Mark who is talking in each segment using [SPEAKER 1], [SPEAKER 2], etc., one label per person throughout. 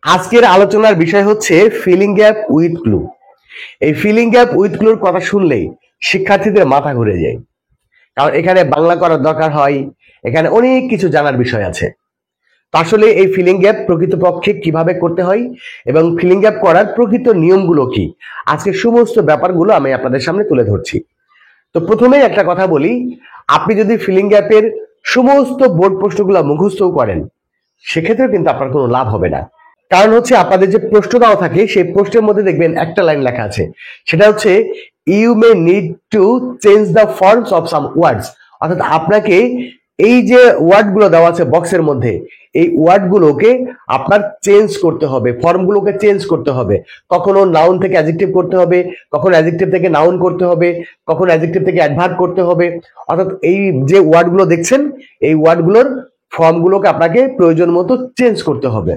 [SPEAKER 1] আজকের আলোচনার বিষয় হচ্ছে ফিলিং গ্যাপ উইথ ক্লু। এই ফিলিং গ্যাপ উইথ ক্লুর কথা শুনলেই শিক্ষার্থীদের মাথা ঘুরে যায়, কারণ এখানে বাংলা করার দরকার হয়, এখানে অনেক কিছু জানার বিষয় আছে। তো আসলে এই ফিলিং গ্যাপ প্রকৃতপক্ষে কিভাবে করতে হয় এবং ফিলিং গ্যাপ করার প্রকৃত নিয়মগুলো কি, আজকে সমস্ত ব্যাপারগুলো আমি আপনাদের সামনে তুলে ধরছি। তো প্রথমেই একটা কথা বলি, আপনি যদি ফিলিং গ্যাপের সমস্ত বোর্ড প্রশ্নগুলো মুখস্থ করেন, সেক্ষেত্রে কিন্তু আপনার কোনো লাভ হবে না। কারণ হচ্ছে আপনাদের যে প্রশ্ন দেওয়া থাকে সেই প্রশ্নের মধ্যে দেখবেন একটা লাইন লেখা আছে, সেটা হচ্ছে you may need to change the forms of some words. অর্থাৎ আপনাকে এই যে ওয়ার্ড গুলো দেওয়া আছে বক্সের মধ্যে, এই ওয়ার্ড গুলোকে আপনার চেঞ্জ করতে হবে, ফর্মগুলোকে চেঞ্জ করতে হবে। কখনো নাউন থেকে অ্যাডজেক্টিভ করতে হবে, কখনো অ্যাডজেক্টিভ থেকে নাউন করতে হবে, কখনো অ্যাডজেক্টিভ থেকে অ্যাডভার্ব করতে হবে। অর্থাৎ এই যে ওয়ার্ডগুলো দেখছেন, এই ওয়ার্ডগুলোর ফর্মগুলোকে আপনাকে প্রয়োজন মতো চেঞ্জ করতে হবে।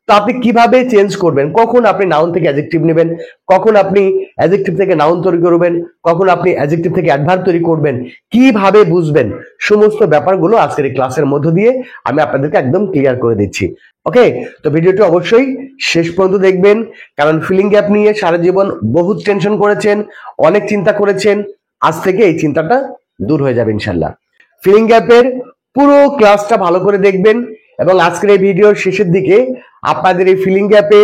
[SPEAKER 1] তো আপনি কিভাবে চেঞ্জ করবেন, কখন আপনি নাউন থেকে অ্যাডজেক্টিভ নেবেন, কখন আপনি অ্যাডজেক্টিভ থেকে নাউন তৈরি করবেন, কখন আপনি অ্যাডজেক্টিভ থেকে অ্যাডভার্ব তৈরি করবেন, কিভাবে বুঝবেন, সমস্ত ব্যাপারগুলো আজকের এই ক্লাসের মধ্য দিয়ে আমি আপনাদেরকে একদম ক্লিয়ার করে দিচ্ছি। ওকে, তো ভিডিওটি অবশ্যই শেষ পর্যন্ত দেখবেন, কারণ ফিলিং গ্যাপ নিয়ে সারা জীবন বহুত টেনশন করেছেন, অনেক চিন্তা করেছেন। আজ থেকে এই চিন্তাটা দূর হয়ে যাবে ইনশাল্লাহ। ফিলিং গ্যাপের পুরো ক্লাসটা ভালো করে দেখবেন এবং আজকের এই ভিডিওর শেষের দিকে আপনাদের এই ফিলিং গ্যাপে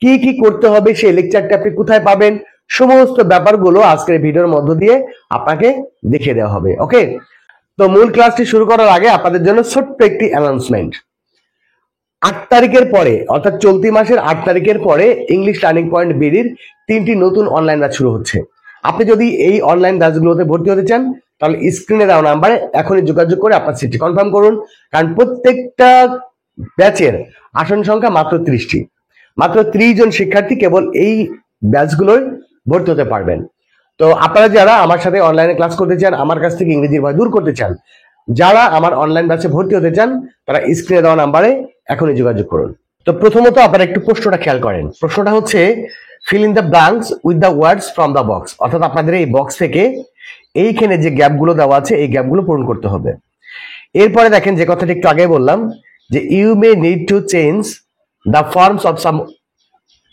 [SPEAKER 1] কি কি করতে হবে, সেই লেকচারটা আপনি কোথায় পাবেন, সমস্ত ব্যাপারগুলো আজকের ভিডিওর মধ্য দিয়ে আপনাকে দেখিয়ে দেওয়া হবে। ওকে, তো মূল ক্লাসটি শুরু করার আগে আপনাদের জন্য ছোট্ট একটি অ্যানাউন্সমেন্ট। 8 তারিখের পরে, অর্থাৎ চলতি মাসের 8 তারিখের পরে ইংলিশ টার্নিং পয়েন্ট বিডির 3টি নতুন অনলাইন ব্যাচ শুরু হচ্ছে। আপনি যদি এই অনলাইন ব্যাচগুলোতে ভর্তি হতে চান, তাহলে স্ক্রিনে দেওয়া নাম্বারে এখনই যোগাযোগ করে আপনার সিটটি কনফার্ম করুন, কারণ প্রত্যেকটা ব্যাচের আসন সংখ্যা মাত্র 30টি। মাত্র 30 জন শিক্ষার্থী কেবল এই ব্যাচগুলোয় ভর্তি হতে পারবেন। তো আপনারা যারা আমার সাথে অনলাইনে ক্লাস করতে চান, আমার কাছ থেকে ইংরেজির ভয় দূর করতে চান, যারা আমার অনলাইন ব্যাচে ভর্তি হতে চান, তারা স্ক্রিনে দেওয়া নাম্বারে এখনই যোগাযোগ করুন। তো প্রথমত আপনারা একটু প্রশ্নটা খেয়াল করেন। প্রশ্নটা হচ্ছে fill in the blanks with the words from the box. অর্থাৎ আপনাদের এই বক্স থেকে এইখানে যে গ্যাপগুলো দেওয়া আছে, এই গ্যাপগুলো পূরণ করতে হবে। এরপরে দেখেন যে কথাটা একটু আগে বললাম, যে you may need to change the forms of some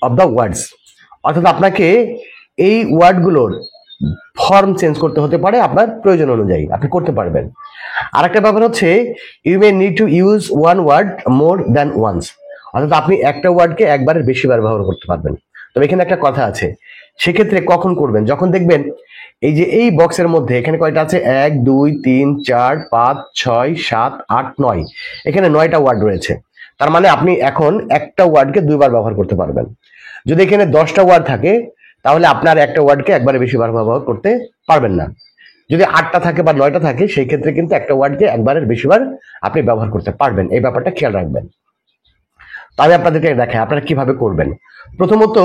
[SPEAKER 1] of the words. অর্থাৎ আপনাকে এই ওয়ার্ডগুলোর ফর্ম চেঞ্জ করতে হতে পারে, আপনার প্রয়োজন অনুযায়ী আপনি করতে পারবেন। আর একটা ব্যাপার হচ্ছে you may need to use one word more than once. অর্থাৎ আপনি একটা ওয়ার্ডকে একবারের বেশিবার ব্যবহার করতে পারবেন। তবে এখানে একটা কথা আছে, সেক্ষেত্রে কখন করবেন, যখন দেখবেন এই যে এই বক্সের মধ্যে এখানে কয়টা আছে, 1 2 3 4 5 6 7 8 9, এখানে 9টা ওয়ার্ড রয়েছে। তার মানে আপনি এখন একটা ওয়ার্ডকে দুইবার ব্যবহার করতে পারবেন। যদি এখানে 10টা ওয়ার্ড থাকে, তাহলে আপনার একটা ওয়ার্ডকে একবারে বেশিবার ব্যবহার করতে পারবেন না। যদি 8টা থাকে বা 9টা থাকে, সেই ক্ষেত্রে কিন্তু একটা ওয়ার্ডকে একবারের বেশিবার আপনি ব্যবহার করতে পারবেন। এই ব্যাপারটা খেয়াল রাখবেন। তো আমি আপনাদেরকে দেখাই আপনারা কিভাবে করবেন। প্রথমত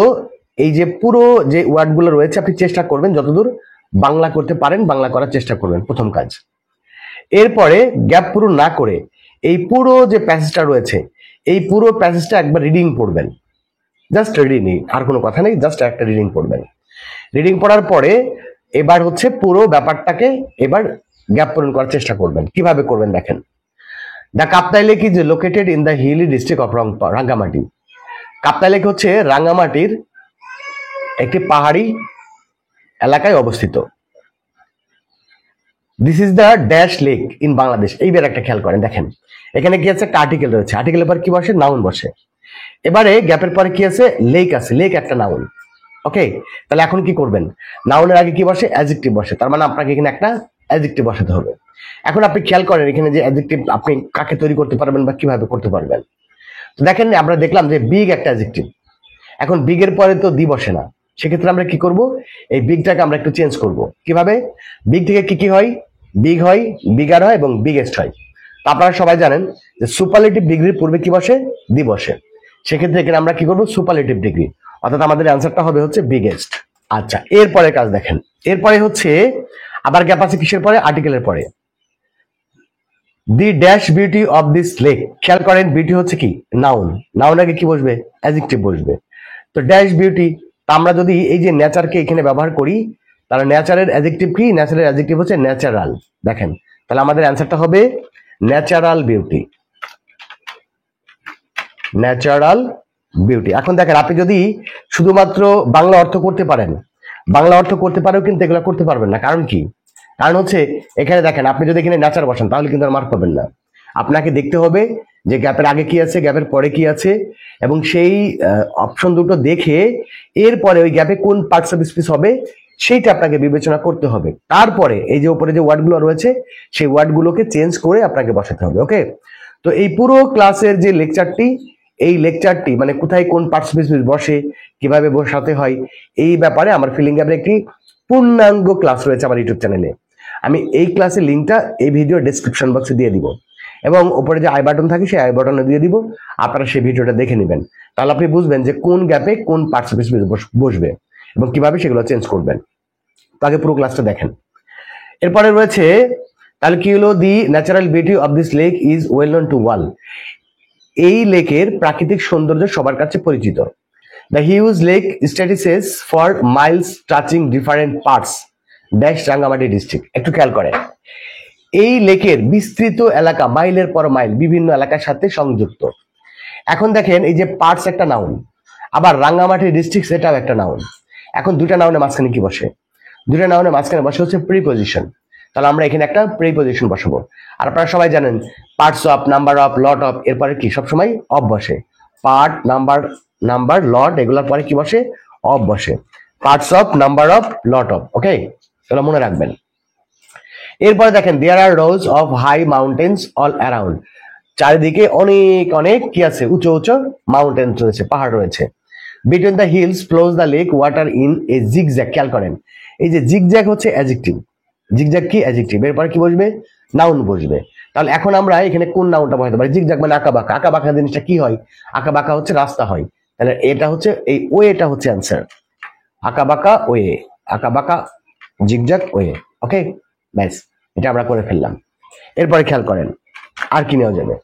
[SPEAKER 1] এই যে পুরো যে ওয়ার্ডগুলো রয়েছে, আপনি চেষ্টা করবেন যতদূর বাংলা করতে পারেন বাংলা করার চেষ্টা করবেন, প্রথম কাজ। এরপরে গ্যাপ পূরণ না করে এই পুরো যে প্যাসেজটা রয়েছে, এই পুরো প্যাসেজটা একবার রিডিং পড়বেন। জাস্ট রিডিং, আর কোনো কথা নেই, জাস্ট একটা রিডিং পড়বেন। রিডিং পড়ার পরে এবার হচ্ছে পুরো ব্যাপারটাকে এবার গ্যাপ পূরণ করার চেষ্টা করবেন। কিভাবে করবেন দেখেন। The Kaptai lake is located in the hilly district of Rangamati. Kaptai lake হচ্ছে রাঙ্গামাটির একটি পাহাড়ি এলাকায় অবস্থিত। This is the dash lake in Bangladesh. এইবার একটা খেয়াল করেন, দেখেন এখানে কি আছে, একটা আর্টিকেল রয়েছে, আর্টিকেলের পর কি বসে, নাউন বসে। এবারে গ্যাপের পরে কি আছে, লেক আছে, লেক একটা নাউন। ওকে, তাহলে এখন কি করবেন, নাউনের আগে কি বসে, অ্যাডজেক্টিভ বসে। তার মানে আপনাকে এখানে একটা অ্যাডজেক্টিভ বসাতে হবে। এখন আপনি খেয়াল করেন এখানে যে অ্যাডজেক্টিভ আপনি কাকে তৈরি করতে পারবেন বা কিভাবে করতে পারবেন। তো দেখেন আমরা দেখলাম যে বিগ একটা অ্যাডজেক্টিভ। এখন বিগের পরে তো দি বসে না, সেক্ষেত্রে আমরা কি করব, এই বিগটাকে আমরা একটু চেঞ্জ করব। কিভাবে, বিগ থেকে কি কি হয়, বিগ হয়, বিগার হয় এবং বিগেস্ট হয়। তো আপনারা সবাই জানেন যে সুপারলেটিভ ডিগ্রির পূর্বে কি বসে, দি বসে। সেক্ষেত্রে এখানে আমরা কি করবো, সুপারলেটিভ ডিগ্রি, অর্থাৎ আমাদের অ্যান্সারটা হবে হচ্ছে বিগেস্ট। আচ্ছা, এরপরে কাজ দেখেন, এরপরে হচ্ছে আবার গ্যাপ আছে কিসের পরে, আর্টিকেলের পরে। The dash beauty of this lake. খেয়াল করেন বিউটি হচ্ছে কি, নাউন, নাউন আগে কি বসবে, অ্যাডজেক্টিভ বসবে। তো ড্যাশ বিউটি, আমরা যদি এই যে নেচারকে এখানে ব্যবহার করি, তাহলে নেচারের অ্যাডজেক্টিভ কি, নেচারের অ্যাডজেক্টিভ হচ্ছে ন্যাচারাল। দেখেন তাহলে আমাদের অ্যান্সারটা হবে ন্যাচারাল বিউটি, ন্যাচারাল বিউটি। এখন দেখেন আপনি যদি শুধুমাত্র বাংলা অর্থ করতে পারেন, বাংলা অর্থ করতে পারেও কিন্তু এগুলো করতে পারবেন না। কারণ কি? কারণ হচ্ছে এখানে দেখেন আপনি যদি এখানে নেচার বসান তাহলে কিন্তু আর মার্ক পাবেন না। আপনাকে দেখতে হবে যে গ্যাপের আগে কি আছে, গ্যাপের পরে কি আছে, এবং সেই অপশন দুটো দেখে এরপরে ওই গ্যাপে কোন পার্টস অফ স্পিচ হবে সেইটা আপনাকে বিবেচনা করতে হবে। তারপরে এই যে উপরে যে ওয়ার্ডগুলো রয়েছে সেই ওয়ার্ডগুলোকে চেঞ্জ করে আপনাকে বসাতে হবে। ওকে, তো এই পুরো ক্লাসের যে লেকচারটি, এই লেকচারটি মানে কোথায় কোন পার্টস অফ স্পিচ বসে, কিভাবে বসাতে হয়, এই ব্যাপারে আমার ফিলিং গ্যাপের একটি পূর্ণাঙ্গ ক্লাস রয়েছে আমার ইউটিউব চ্যানেলে। আমি এই ক্লাসের লিঙ্কটা এই ভিডিও ডেসক্রিপশন বক্সে দিয়ে দিব, এবং উপরে যে আই বাটন থাকে সেই আই বাটনে দিয়ে দিব, আপনারা সেই ভিডিওটা দেখে নেবেন। তাহলে আপনি বুঝবেন যে কোন গ্যাপে কোন পার্টস অফ স্পিচ বসবে এবং কিভাবে সেগুলো চেঞ্জ করবেন। তো আগে পুরো ক্লাসটা দেখেন। এরপরে রয়েছে তাহলে কি হলো, the natural beauty of this lake is well known to all. এই লেকের প্রাকৃতিক সৌন্দর্য সবার কাছে পরিচিত। The huge lake stretches for miles touching different parts dash Rangamati district. একটু খেয়াল করেন, এই লেকের বিস্তৃত এলাকা মাইলের পর মাইল বিভিন্ন এলাকার সাথে সংযুক্ত। এখন দেখেন এই যে পার্টস একটা নাউন, আবার রাঙ্গামাটি ডিস্ট্রিক্ট এটাও একটা নাউন। এখন দুটা নাউনের মাঝখানে কি বসে? দুটা নাউনের মাঝখানে বসে হচ্ছে প্রিপজিশন। তাহলে আমরা এখানে একটা প্রিপজিশন বসাবো। আর আপনারা সবাই জানেন parts of, number of, lot of, এরপরে কি সবসময় অফ বসে। পার্ট, নাম্বার, লট, এগুলোর পরে কি বসে? অফ বসে। Parts of, number of, lot of. Okay, এগুলো মনে রাখবেন। এরপরে দেখেন there are rows of high mountains all around. চারিদিকে অনেক অনেক কি আছে? উঁচু উঁচু মাউন্টেন রয়েছে, পাহাড় রয়েছে। Between the hills flows the lake water in a zigzag. খেয়াল করেন এই যে জিগজ্যাগ হচ্ছে অ্যাডজেক্টিভ। জিগজ্যাগ কি? অ্যাডজেক্টিভ। এরপরে কি বসবে? নাউন বসবে। তাহলে এখন আমরা এখানে কোন নাউনটা বসাতে পারি? জিগজ্যাগ মানে আঁকা বাঁকা। আঁকা বাঁকা জিনিসটা কি হয়? আঁকা বাঁকা হচ্ছে রাস্তা হয়। তাহলে এটা হচ্ছে এই ওয়েটা হচ্ছে অ্যান্সার। আঁকা বাঁকা ওয়ে, আঁকা বাঁকা জিগজ্যাগ ওয়ে। ওকে, ব্যাস, এটা আমরা করে ফেললাম। এরপরে খেয়াল করেন আর কি নেওয়া যাবে।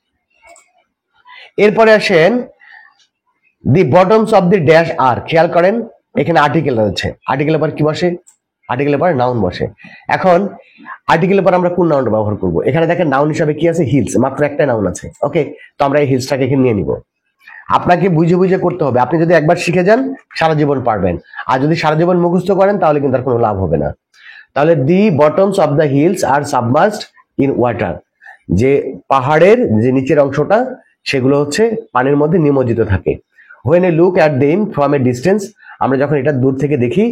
[SPEAKER 1] এরপরে আসেন দি বটমস অফ দি ড্যাশ আর। খেয়াল করেন এখানে আর্টিকেল রয়েছে, আর্টিকেলের পর কি বসে? আর্টিকেলের পর নাউন বসে। এখন আর্টিকেলের পর আমরা কোন নাউনটা ব্যবহার করব? এখানে দেখেন নাউন হিসাবে কি আছে? হিলস, মাত্র একটা নাউন আছে। ওকে, তো আমরা এই হিলসটাকে এখানে নিয়ে নিব। আপনাকে বুঝে বুঝে করতে হবে। আপনি যদি একবার শিখে যান সারা জীবন পারবেন, আর যদি সারা জীবন মুখস্থ করেন তাহলে কিন্তু আর কোনো লাভ হবে না। তাহলে the bottoms of the hills are submerged in water. যে পাহাড়ের যে নিচের অংশটা সেগুলো হচ্ছে পানির মধ্যে নিমজ্জিত থাকে। When a look at them from a distance, আমরা যখন এটা দূর থেকে দেখি,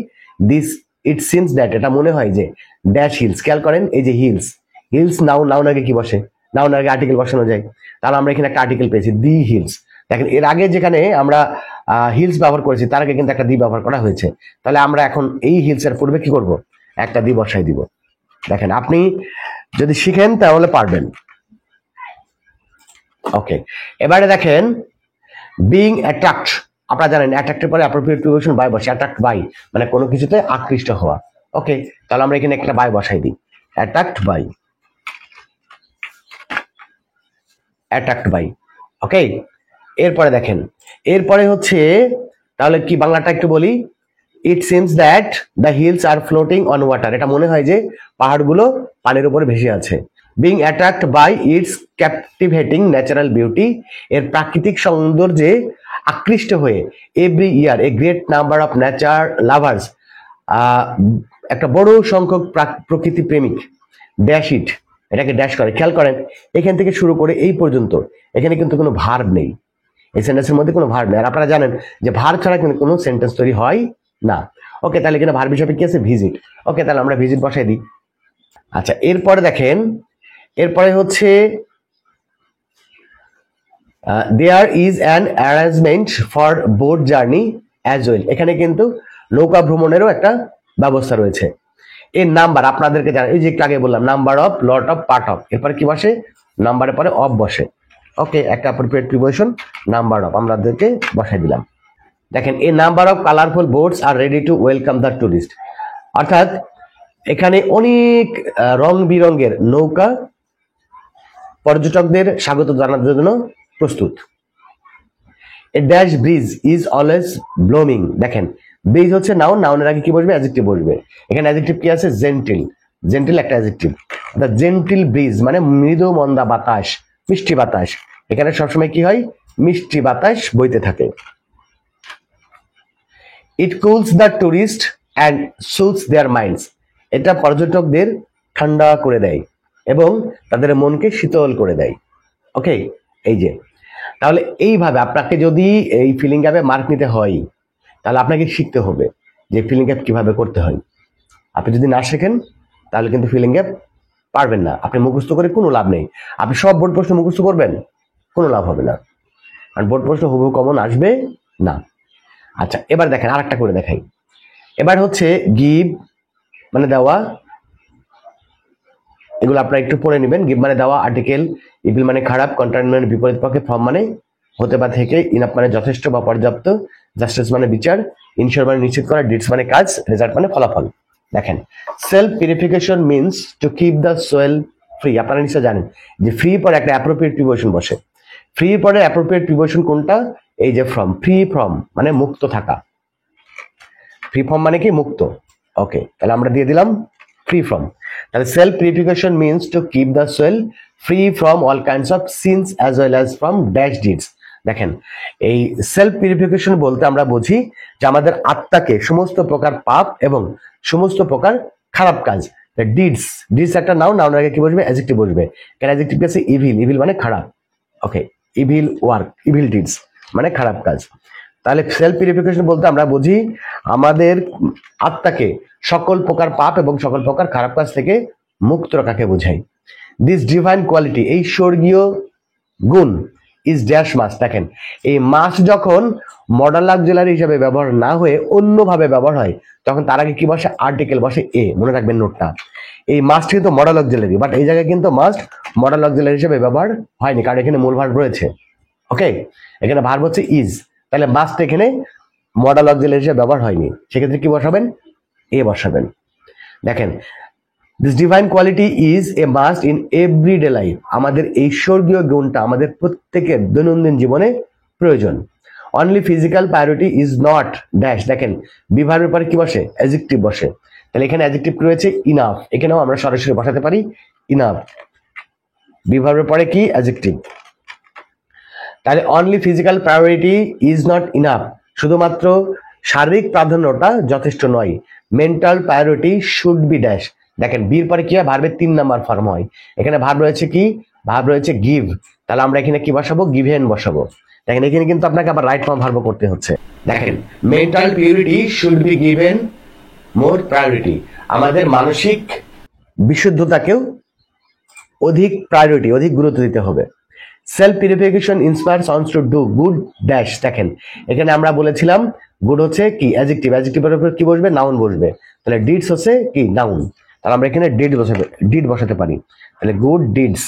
[SPEAKER 1] দিস ইট সিমস দ্যাট, এটা মনে হয় যে ড্যাশ হিলস। খেয়াল করেন এই যে হিলস, হিলস নাউন, নাউন আগে কি বসে? নাউন আগে আর্টিকেল বসানো যায়। তাহলে আমরা এখানে একটা আর্টিকেল পেয়েছি, দি হিলস। দেখেন এর আগে যেখানে আমরা হিলস ব্যবহার করেছি তার আগে কিন্তু একটা দি ব্যবহার করা হয়েছে। তাহলে আমরা এখন এই হিলস এর পূর্বে কি করব? একটা দি বসাই দিব। দেখেন আপনি যদি শিখেন তাহলে পারবেন। ওকে, এবারে দেখেন বিং অ্যাট্রাক্ট। আপনারা জানেন অ্যাট্রাক্টের পরে অ্যাপ্রোপ্রিয়েট প্রিপোজিশন বাই বসে। অ্যাট্রাক্ট বাই মানে কোনো কিছুতে আকৃষ্ট হওয়া। ওকে, তাহলে আমরা এখানে একটা বাই বসাই দিই, attract by, attract by. Okay, এরপরে দেখেন, এরপরে হচ্ছে তাহলে কি বাংলাটা একটু বলি। It seems that the hills are floating on water. এটা মনে হয় যে পাহাড়গুলো পানির উপরে ভেসে আছে। Being attract by its captivating natural beauty. এর প্রাকৃতিক সৌন্দর্যে আকৃষ্ট হয়ে every year a great number of nature lovers, একটা বড় সংখ্যক প্রকৃতি প্রেমিক ড্যাশ ইট, এটাকে ড্যাশ করে। খেয়াল করেন এখান থেকে শুরু করে এই পর্যন্ত এখানে কিন্তু কোনো ভার্ব নেই, এই সেন্টেন্সের মধ্যে কোনো ভার্ব নেই। আর আপনারা জানেন যে ভার্ব ছাড়া কিন্তু কোনো সেন্টেন্স তৈরি হয় না। ওকে, তাহলে এখানে ভার্ব হিসাবে কি আছে? ভিজিট। ওকে, তাহলে আমরা ভিজিট বসাই দিই। আচ্ছা, এরপরে দেখেন, এরপরে হচ্ছে there is an arrangement for boat journey as well. এখানে কিন্তু নৌকা ভ্রমণেরও একটা ব্যবস্থা রয়েছে। এর নাম্বার আপনাদেরকে জানেন, এই যে একটু আগে বললাম number of, lot of, part of, এরপরে কি বসে? নাম্বারের পরে অফ বসে। ওকে, একটা অ্যাপ্রোপ্রিয়েট প্রিপোজিশন নাম্বার অফ আমাদেরকে বসাই দিলাম। দেখেন a number of colourful boats are ready to welcome the tourist. অর্থাৎ এখানে অনেক রং বিরঙের নৌকা পর্যটকদের স্বাগত জানানোর জন্য প্রস্তুত। A dash bridge is always ব্লোমিং। দেখেন ব্রিজ হচ্ছে নাউন, নাউনের আগে কি বসবে? অ্যাডজেক্টিভ বসবে। এখানে অ্যাডজেক্টিভ কি আছে? জেন্টিল। জেন্টিল একটা অ্যাডজেক্টিভ। দ্য জেন্টিল ব্রিজ মানে মৃদু মন্দা বাতাস, মিষ্টি বাতাস। এখানে সবসময় কি হয়? মিষ্টি বাতাস বইতে থাকে। It cools the tourist and soothes their minds, এটা পর্যটকদের ঠান্ডা করে দেয় এবং তাদের মনকে শীতল করে দেয়। ওকে, এই যে তাহলে এইভাবে আপনাকে যদি এই ফিলিং গ্যাপে মার্ক নিতে হয় তাহলে আপনাকে শিখতে হবে যে ফিলিং গ্যাপ কিভাবে করতে হয়। আপনি যদি না শেখেন তাহলে কিন্তু ফিলিং গ্যাপ পারবেন না, আপনি মুখস্থ করে কোনো লাভ নেই। আপনি সব বোর্ড প্রশ্ন মুখস্থ করবেন, কোনো লাভ হবে না, কারণ বোর্ড প্রশ্ন হুবহু কমন আসবে না। আচ্ছা, এবার দেখেন আরেকটা করে দেখাই। এবার হচ্ছে গিভ মানে দেওয়া, এগুলো আপনারা একটু পড়ে নেবেন। গিভ মানে দেওয়া, আর্টিকেল, ইভিল মানে খারাপ, কন্ট্রারি মানে বিপরীত পক্ষে, ফর্ম মানে হতে বা থেকে, ইনাফ মানে যথেষ্ট বা পর্যাপ্ত, জাস্টিস মানে বিচার, ইনশিওর মানে নিশ্চিত করা, ডিডস মানে কাজ, রেজাল্ট মানে ফলাফল। দেখেন, self purification means to keep the soul free. আপনারা নিশ্চয় জানেন যে ফ্রি পরে একটা অ্যাপ্রোপ্রিয়েট প্রিপোজিশন বসে। ফ্রি পরে অ্যাপ্রোপ্রিয়েট প্রিপোজিশন কোনটা? এই যে ফ্রম, ফ্রি ফ্রম মানে মুক্ত থাকা। ফ্রি ফ্রম মানে কি? মুক্ত। ওকে, তাহলে আমরা দিয়ে দিলাম ফ্রি ফ্রম। তাহলে self purification means to keep the soul free from all kinds of sins as well as from dash deeds. দেখেন, এই সেলফ পিউরিফিকেশন বলতে আমরা বুঝি যে আমাদের আত্মাকে সমস্ত প্রকার পাপ এবং সমস্ত প্রকার খারাপ কাজ, ডিডস, ডিডস একটা নাউন, নাউনের আগে কি বসবে? অ্যাডজেক্টিভ বসবে। কেন অ্যাডজেক্টিভ আছে? ইভিল, ইভিল মানে খারাপ। ওকে, ইভিল ওয়ার্ক, ইভিল ডিডস মানে খারাপ কাজ। তাহলে সেলফ পিউরিফিকেশন বলতে আমরা বুঝি আমাদের আত্মাকে সকল প্রকার পাপ এবং সকল প্রকার খারাপ কাজ থেকে মুক্ত রাখাকে বোঝায়। দিস ডিভাইন কোয়ালিটি, এই স্বর্গীয় গুণ, ইজ ড্যাশ মাস্ট। দেখেন, এই মাস্ট যখন মডার্ন অক্সিলারি হিসেবে ব্যবহার না হয়ে অন্যভাবে ব্যবহার হয় তখন তার আগে কি বসে? আর্টিকেল বসে এ। মনে রাখবেন নোটটা, এই মাস্ট কিন্তু মডার্ন অক্সিলারি, বাট এই জায়গায় কিন্তু মাস্ট মডার্ন অক্সিলারি হিসেবে ব্যবহার হয়নি, কারণ এখানে মূল ভার্ব রয়েছে। ওকে, এখানে ভার্ব হচ্ছে ইজ, তাহলে মাস্ট এখানে মডার্ন অক্সিলারি হিসেবে ব্যবহার হয়নি, সেক্ষেত্রে কি বসাবেন? এ বসাবেন। দেখেন, this divine quality is a must in everyday life. আমাদের এই স্বর্গীয় গুণটা আমাদের প্রত্যেকের দৈনন্দিন জীবনে প্রয়োজন। Only physical priority is not dash. দেখেন, বিভাগের পরে কি বসে? অ্যাডজেক্টিভ বসে। তাহলে এখানে অ্যাডজেক্টিভ রয়েছে ইনাফ, এখানেও আমরা সরাসরি বসাতে পারি ইনাফ। বিভাগের পরে কি? অ্যাডজেক্টিভ। তাহলে only physical priority is not enough, শুধুমাত্র শারীরিক প্রাধান্যটা যথেষ্ট নয়। Mental priority should be dash. দেখেন, বির পরে কি হয়? ভার্বের 3 নাম্বার ফর্ম হয়। এখানে ভার্ব রয়েছে কি? ভার্ব রয়েছে গিভ, তাহলে আমরা এখানে কি বসাবো? গিভেন বসাবো। দেখেন, এখানে কিন্তু আপনাকে আবার রাইট ফর্ম ভার্ব করতে হচ্ছে। দেখেন, mental purity should be given more priority. আমাদের মানসিক বিশুদ্ধতাকেও অধিক প্রায়োরিটি, অধিক গুরুত্ব দিতে হবে। Self purification inspires on to do good dash. দেখেন, এখানে আমরা বলেছিলাম গুড হচ্ছে কি? অ্যাডজেক্টিভ, অ্যাডজেক্টিভের উপর কি বসবে? নাউন বসবে। তাহলে ডিডস হচ্ছে কি? নাউন, তাহলে আমরা এখানে ডিড বসাতে পারি। তাহলে গুড ডিডস,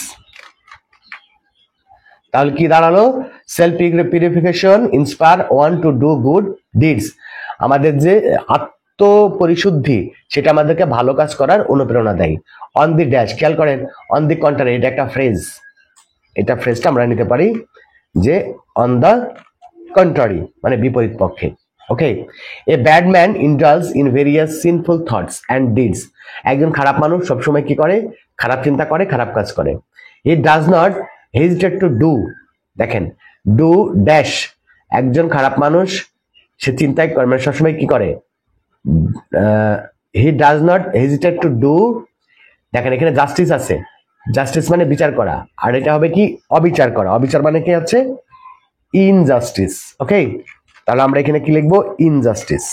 [SPEAKER 1] তাহলে কি দাঁড়ালো? Self purification inspire one to do good deeds. আমাদের যে আত্মপরিশুদ্ধি সেটা আমাদেরকে ভালো কাজ করার অনুপ্রেরণা দেয়। অন দি ড্যাশ, খেয়াল করেন, অন দি কন্ট্রারি, এটা একটা ফ্রেজ, এটা ফ্রেজটা আমরা নিতে পারি যে অন দ্য কন্ট্রারি মানে বিপরীত পক্ষে। Okay, a bad man indulge in various sinful thoughts and deeds. একজন খারাপ মানুষ সবসময় কি করে? খারাপ চিন্তা করে, খারাপ কাজ করে। হি does not hesitate to do. দেখেন, ডু ড্যাশ, একজন খারাপ মানুষ সে চিন্তায় করে, মানে সবসময় কি করে? হি does not hesitate to do. দেখেন, এখানে জাস্টিস আছে, জাস্টিস মানে বিচার করা, আর এটা হবে কি? অবিচার করা। অবিচার মানে কি হচ্ছে? ইনজাস্টিস। ওকে, তাহলে আমরা এখানে কি লিখবো? Injustice,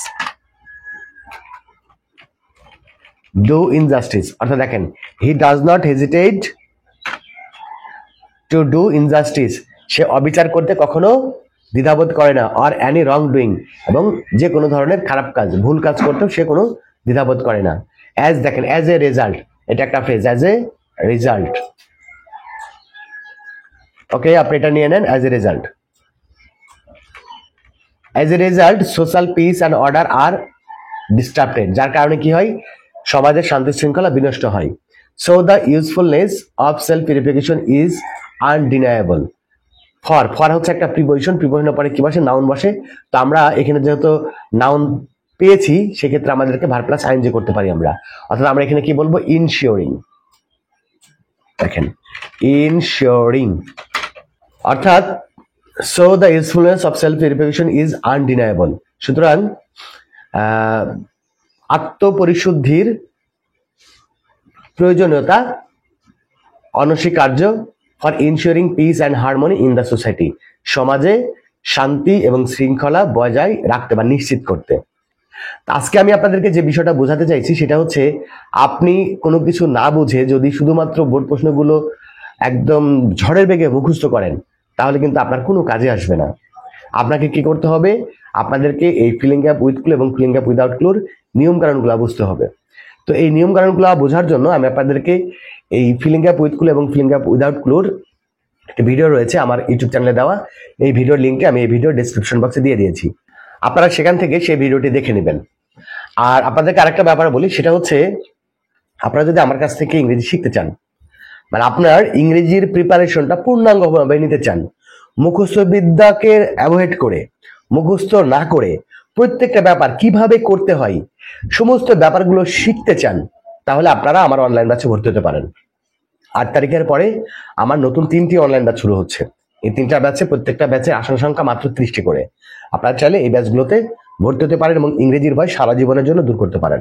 [SPEAKER 1] do injustice. অর্থাৎ দেখেন, he does not hesitate to do injustice, সে অবিচার করতে কখনো দ্বিধাবোধ করে না। অর অ্যানি রং ডুইং, এবং যে কোনো ধরনের খারাপ কাজ, ভুল কাজ করতেও সে কোনো দ্বিধাবোধ করে না। অ্যাজ, দেখেন, অ্যাজ এ রেজাল্ট, এটা একটা phrase, as a result. Okay, আপনি এটা নিয়ে নেন, as a result. As a result social peace and order are disturbed, যার কারণে কি হয়? সমাজের শান্তি শৃঙ্খলা বিনষ্ট হয়। So the usefulness of self purification is undeniable. For হচ্ছে একটা প্রিপোজিশন, প্রিপোজিশনের পরে কি বসে? নাউন বসে। তো আমরা এখানে যেহেতু নাউন পেয়েছি সেক্ষেত্রে আমাদেরকে ভার্ব প্লাস আইএনজি করতে পারি আমরা। অর্থাৎ আমরা এখানে কি বলবো? ইনশিওরিং। দেখেন, ইনশিওরিং, অর্থাৎ so the usefulness of self purification is undeniable. সুতরাং আত্মপরিশুদ্ধির প্রয়োজনীয়তা অনস্বীকার্য for insuring peace and harmony in the society, সমাজে শান্তি এবং শৃঙ্খলা বজায় রাখতে বা নিশ্চিত করতে। আজকে আমি আপনাদেরকে যে বিষয়টা বোঝাতে চাইছি সেটা হচ্ছে, আপনি কোনো কিছু না বুঝে যদি শুধুমাত্র বোর্ড প্রশ্নগুলো একদম ঝড়ের বেগে মুখস্থ করেন তাহলে কিন্তু আপনার কোনো কাজে আসবে না। আপনাকে কি করতে হবে, আপনাদেরকে এই ফিলিং গ্যাপ উইথ ক্লু এবং ফিলিং গ্যাপ উইদাউট ক্লুর নিয়ম কারণগুলো বুঝতে হবে। তো এই নিয়ম কারণগুলো বোঝার জন্য আমি আপনাদেরকে এই ফিলিং গ্যাপ উইথ ক্লু এবং ফিলিং গ্যাপ উইদাউট ক্লুর একটা ভিডিও রয়েছে আমার ইউটিউব চ্যানেলে দেওয়া। এই ভিডিওর লিঙ্কটি আমি এই ভিডিওর ডেসক্রিপশন বক্সে দিয়ে দিয়েছি, আপনারা সেখান থেকে সেই ভিডিওটি দেখে নেবেন। আর আপনাদেরকে আরেকটা ব্যাপার বলি, সেটা হচ্ছে আপনারা যদি আমার কাছ থেকে ইংরেজি শিখতে চান, মানে আপনার ইংরেজির প্রিপারেশনটা পূর্ণাঙ্গভাবে নিতে চান, মুখস্থ বিদ্যাকে অ্যাভয়েড করে, মুখস্থ না করে প্রত্যেকটা ব্যাপার কিভাবে করতে হয় সমস্ত ব্যাপারগুলো শিখতে চান, তাহলে আপনারা আমার অনলাইন ব্যাচে ভর্তি হতে পারেন। 8 তারিখের পরে আমার নতুন 3টি অনলাইন ব্যাচ শুরু হচ্ছে। এই 3টা ব্যাচে প্রত্যেকটা ব্যাচে আসন সংখ্যা মাত্র 30টি করে। আপনারা চাইলে এই ব্যাচগুলোতে ভর্তি হতে পারেন এবং ইংরেজির ভয় সারা জীবনের জন্য দূর করতে পারেন।